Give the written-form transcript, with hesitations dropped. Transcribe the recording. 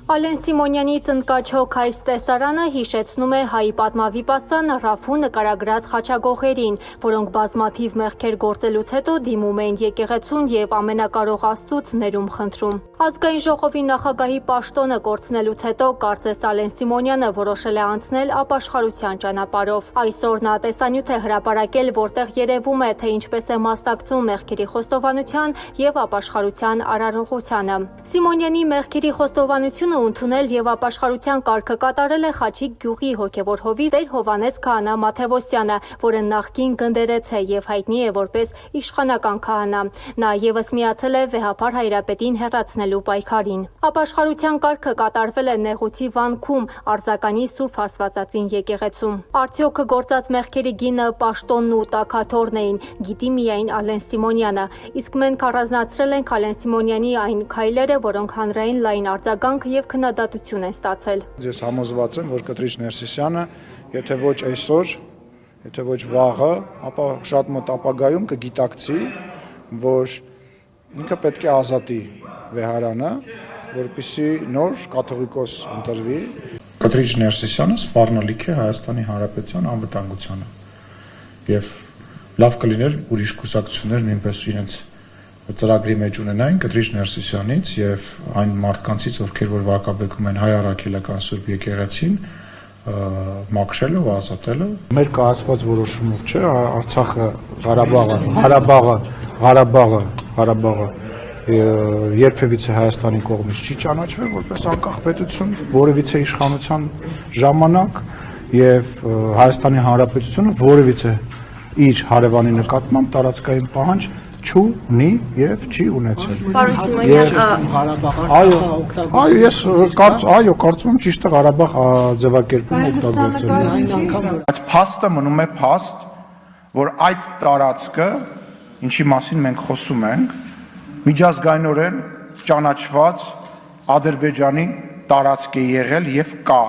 Ալեն Սիմոնյանի ծնկաչոք այս տեսարանը հիշեցնում է հայի պատմավիպասան Ռաֆու նկարագրած խաչագողերին, որոնք բազմաթիվ մեղքեր գործելուց հետո դիմում էին եկեղեցուն և ամենակարող Աստծուց ներում խնդրում։ Ազգային ժողովի նախագահի պաշտոնը կորցնելուց հետո կարծես Ալեն Սիմոնյանը որոշել է անցնել ապաշխարության ճանապարհով։ Այսօր նա տեսանյութ է հրապարակել, որտեղ երևում է, թե ինչպես է մասնակցում մեղքերի խոստովանության և ապաշխարության արարողությանը։ Սիմոնյանի մեղքերի խոստովանությունը ընդունել և ապաշխարության կարգը կատարել է Խաչիկ գյուղի հոգևոր հովիվ Տեր Հովհաննես քահանա Մաթևոսյանը, որը նախկին գնդերեց է և հայտնի է որպես իշխանական քահանա։ Նա ևս միացել է վեհափար Հայրապետին հեռացնելու պայքարին։ Ապաշխարության կարգը կատարվել է Նեղուցի վանքում, Արձականի Սուրբ Աստվածածին եկեղեցում։ Արդյոք գործած մեղքերի գինը պաշտոնն ու տաքաթորն էին, գիտի միայն Ալեն Սիմոնյանը, իսկ մենք առանձնացրել ենք Ալեն Սիմոնյանի այն քայլերը, որոնք հանրային լայն արձագանք և քննադատություն են ստացել։ Ես համոզված եմ, որ Կտրիչ Ներսիսյանը, եթե ոչ այսօր, եթե ոչ վաղը, ապա շատ մոտ ապագայում կգիտակցի, որ ինքը պետք է ազատի վեհարանը, որպեսզի նոր կաթողիկոս ընտրվի։ Կտրիչ Ներսիսյանը սպառնալիք է Հայաստանի Հանրապետության անվտանգությանը եւ լավ կլիներ ուրիշ կուսակցություններ նույնպես իրենց ծրագրի մեջ ունենային Կտրիչ Ներսիսյանից եւ այն մարդկանցից, ովքեր որ վարկաբեկում են հայ առաքելական Սուրբ եկեղեցին, մաքրելը ու ազատելը։ Մեր կայացված որոշումով չէ, Արցախը, Ղարաբաղը երբևիցե Հայաստանի կողմից չի ճանաչվել որպես անկախ պետություն, որևիցե իշխանության ժամանակ եւ Հայաստանի Հանրապետությունը որևիցե իր հարևանի նկատմամբ տարածքային պահանջ չունի եւ չի ունեցել։ Այո, կարծում եմ ճիշտ է Ղարաբաղ ձևակերպումը օգտագործել։ Բայց փաստը մնում է փաստ, որ այդ տարածքը, ինչի մասին մենք խոսում ենք, միջազգայինորեն ճանաչված Ադրբեջանի տարածք է եղել եւ կա։